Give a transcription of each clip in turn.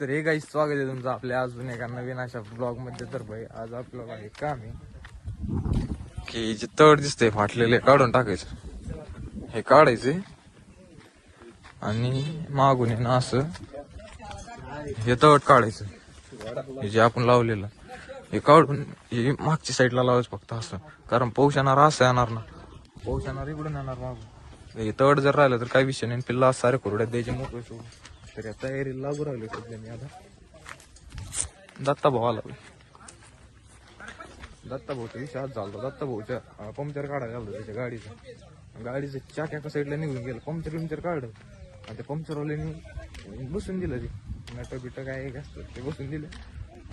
तर हे काही स्वागत आहे तुमचं आपल्या अजून एका नवीन अशा ब्लॉग मध्ये. तर भाई आज आपल्याला हे काम आहे की जे तड दिसतंय फाटलेले काढून टाकायचं. हे काढायचे आणि मागून आहे ना असं हे तड काढायचं. हे जे आपण लावलेलं हे काढून हे मागच्या साईडला लावायचं फक्त असं, कारण पाऊस येणार असं येणार ना, पाऊस येणार इकडून येणार मागून. हे तड जर राहिलं तर काही विषय नाही, पिल्ला सारे कोरड्यात द्यायचे मोकळे सोडून. तर या तयारी लागू राहिली सध्या. मी आता दत्ता भाऊ आला. दत्ता भाऊचा विषय आज झाला. दत्ता भाऊच्या पंक्चर काढायला आलो त्याच्या गाडीचं चाक एका साईडला निघून गेलं. पंक्चर काढलं आणि त्या पंक्चरवाल्याने बसून दिलं. ते नट बिट काय असतं ते बसून दिलं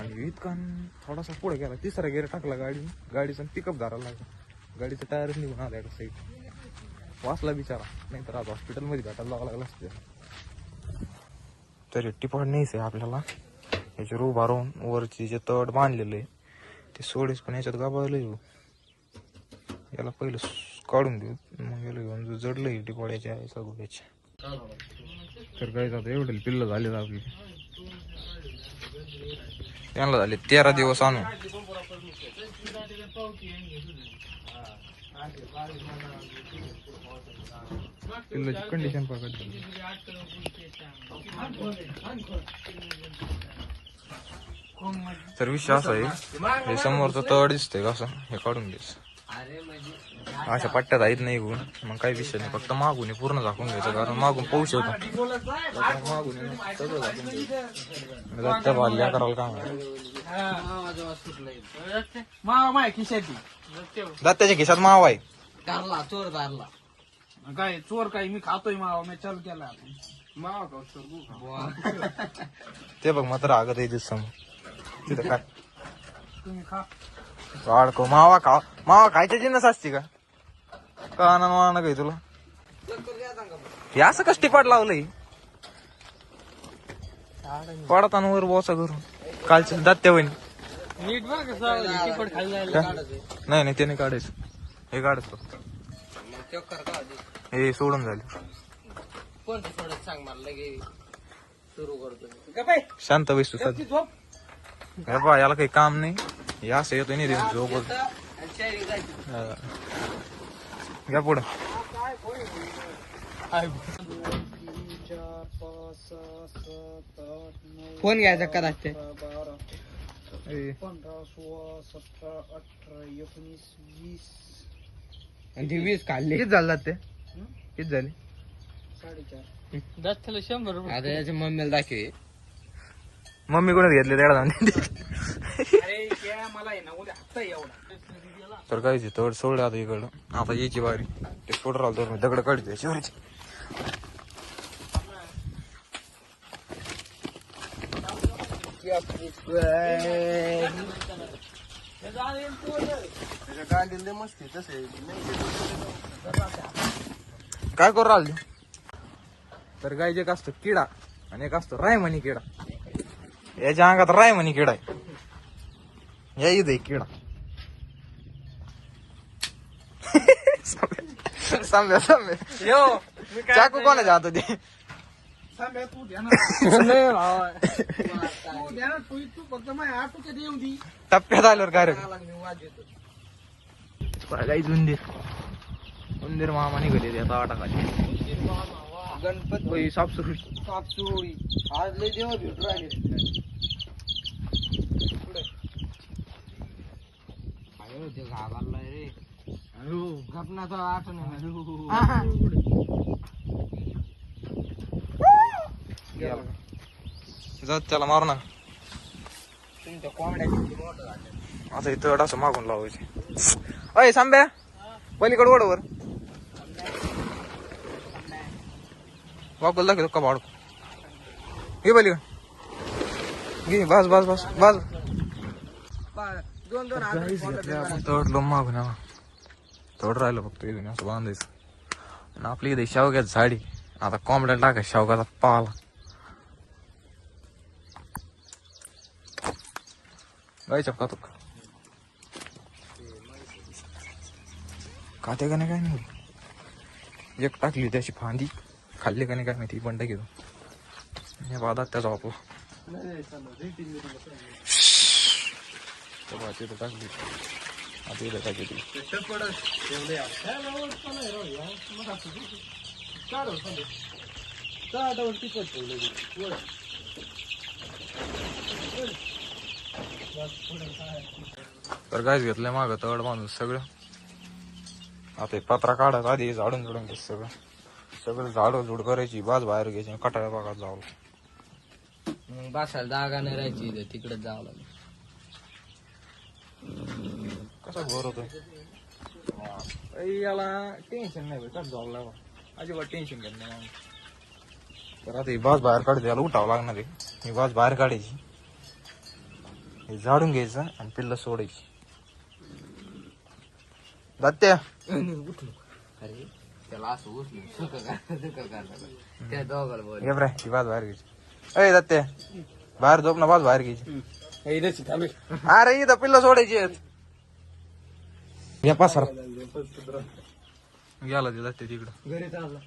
आणि इतका थोडासा पुढे गेला. तिसरा गेअर टाकला गाडीचा पिकअप धरायला लागला. गाडीचं टायरच निघून आला एका साईड. वाचला बिचारा, नाही तर आज हॉस्पिटलमध्ये भेटायला जावं लागलं असतं. तरी टिपड नाहीच आहे आपल्याला. याच्यावर उभा राहून वरची जे तड बांधलेलं आहे ते सोडेस, पण याच्यात गाबायला येऊ. याला पहिलं काढून देऊ, मग याला घेऊन जो जडलं टिपड्याच्या आहे सगळ्याच्या. तर काय जातं एवढे पिल्लं झाले आपली. त्यांना झाले 13 दिवस आणून. पिल्लाची कंडिशन पकडली. तर विषय असा आहे, हे समोरचं तळ दिसतंय कसं, हे काढून घ्यायचं. अशा पट्ट्यात आहेत नाही गुण, मग काही विषय नाही. फक्त मागून पूर्ण झाकून घ्यायचं, कारण मागून पाऊस येतो. मागून सगळं झाकून घ्यायचं. त्या भाल्या करायला काम आहे. दत्ताच्या खिशात मावा आहे. काय चोर काय मी खातोय मावा, मी चालू केला मावा. ते बघ मात्र आगत आहे समोर तिथं. काय तुम्ही खा वाडको मावा खा. मावा खायच्या जिन्नस असते का ना काही तुला? हे असं कस टिपाट लावलंय पडताना वर बोसा करून कालच्या दात्या वहिनी. नीट बघ टिपट खायला नाही त्याने काढायचं. हे काढायचं फक्त. हे सोडून झाले. कोणतं सोडत सांग मला, लगे सुरू करतो. शांत बैस तू सध्या. बा याला काही काम नाही, हे असं येतो नाही देऊन झोप. घ्या पुढं. फोन घ्यायचा का लागते? 15, 16, 17, 18, 19, 20 आणि ते 20 खाल्ले. किती झालं ते? किती झाले? 4.5. दत्तला 100 रुपये. आता याच्या मम्मीला दाखवे. मम्मी कोणच घेतले तेवढा. मला आहे ना उद्या हप्ता एवढा. तर कायची तड सोडलं आता इकडं. आता यायची बारी. ते सोड राहिलं तर मी दगड काढते शिवराची. काय करू राहिले? तर गायचे एक असतो किडा आणि एक असतो रायमणी किडा. याच्या अंगात रायमणी किडा आहे. या इथे किडा. साम्या चाकू कोणाच्या हातात आहे? टप्प्यात आल्यावर काय रे काही उंदीर मामा निघाले आता वाटाखाली. गणपती सापसुरी आज लय देवा भेटू राहिले. घाबरलाय रे. गपनाचा आठवण जात त्याला मारू ना. तुमच्या कोंबड्या आता इथं असं मागून लावायचे. अय सांब्या पलीकड ओढवर वाकूल दाखवतो का भाडको. घे पलीकड घे. बस बस बस बस. 2-2 तोडलो मागून तोड राहिलं फक्त इथून असं बांधायचं. आणि आपली इथे शेवग्यात झाडी. आता कोंबड्या टाकाय शेवगाचा पाला. गायच्या खातो खाते का नाही काय नाही. एक टाकली त्याची फांदी खाल्ली का नाही काय माहिती. बंड घेतो हे बाधा त्याचा वापर. तिथं टाकली आता इथं टाकली तर गायच घेतलंय मागं तड माणूस सगळं आता हे पत्रा काढत आधी झाडून झुडून घ्यायचं सगळं सगळं झाडं झुड करायची बाज बाहेर घ्यायची कटाळ्या भागात जावं मग बसायला जागा नाही राहायची इथं तिकडे जावं लागलं. कसा घोर होतोय याला टेन्शन नाही भेटत जावं लागलं अजिबात टेन्शन घेत नाही तर आता ही बाज बाहेर काढते याला उठावं लागणार आहे ही बाज बाहेर काढायची हे झाडून घ्यायचं आणि पिल्लं सोडायची दात्या अरे त्याला असं उचलून सुख करणार त्या दोघाला बोल घे बरं ती बाज बाहेर घ्यायची अय दात्या बाहेर झोप ना बाज बाहेर घ्यायची अरे इथं पिल्लं सोडायची आहेत या पासरा गेला ते जाते तिकडं घरी चालला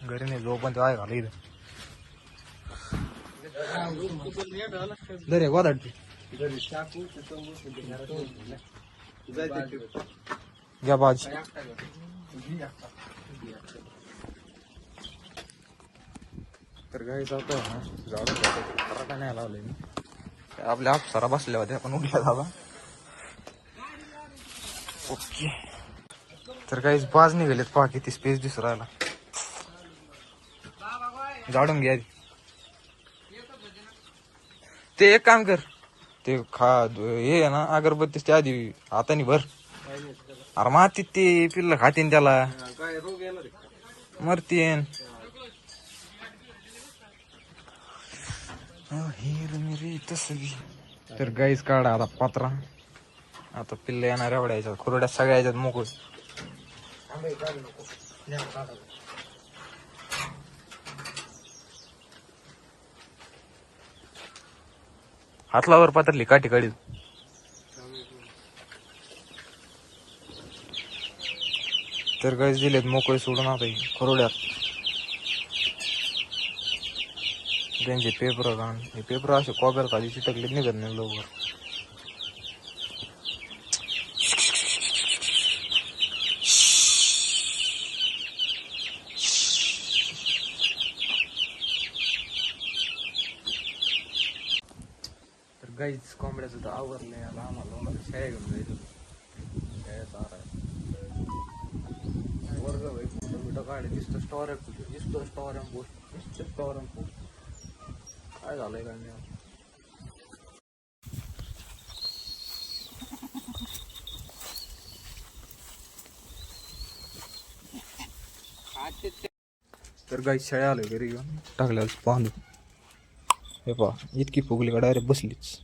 घरी नाही जो पण ते आहे घाला इथं दरे गोदाडते घ्या बाज तर काही जातो झाडून काय नाही लावले मी आपल्या अप्सरा बसल्या होत्या आपण उठल्या दादा ओके तर काहीच बाज निघालेत पहा किती स्पेस दिसू राहिला झाडून घ्या ते एक काम कर ते हे ना अगरबत्ती त्या आधी हाताने भर अरे मातीत ते पिल्लं खातीन त्याला मरतीन तर गाईच काढा आता पात्रा आता पिल्ले येणार एवढ्या याच्यात खुरड्या सगळ्या याच्यात मोकळ हातलावर पात्रली काठी काढी तर गाईच दिलेत मोकळे सोडून आता खुरड्यात त्यांचे पेपर घाण हे पेपर असे कॉपर खाली चिटकले निघत नाही लवकर तर गाईच कोंबड्याचं तर आवरलंय आता आम्हाला शाळा घेऊन जायचं शाळेत वर्ग व्हिडिओ काढे दिसतो स्टोर दिसतो स्टोर पोस्ट दिसतो स्टोर पोस्ट काय झालंय काय नाही तर गाई शाळा आलोय घरी घेऊन टाकल्या बांधू हे पहा इतकी फुगली का डायरेक्ट बसलीच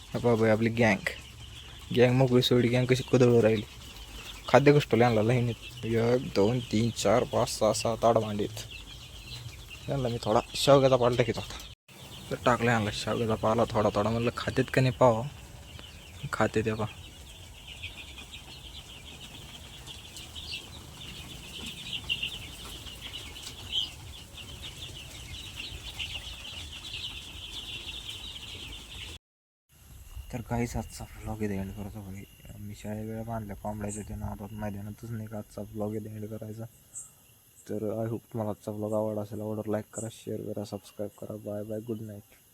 हे पहा भाई आपली गँग मोकळी सोडी गँग कशी कदळू राहिली खाद्य कष्ट आणला लाईनीत 1 2 3 4 5 6 7 8 भांडीत यांना मी थोडा शेवग्याचा पाला टाकीत होता तर टाकला आणला शेवग्याचा पाला थोडा थोडा म्हणलं खात्यात का नाही पाहावं खाते ते पा तर काहीच आजचा व्लॉग इथे एंड करतो भाई मी शाळेवेळा बांधल्या कोंबड्याच्या ते नादात मैदानातच नाही का आजचा व्लॉग इथे एंड करायचा तर आय होप तुम्हाला आजचा व्लॉग आवडला असेल आवडला लाईक करा शेअर करा सबस्क्राईब करा बाय बाय गुड नाईट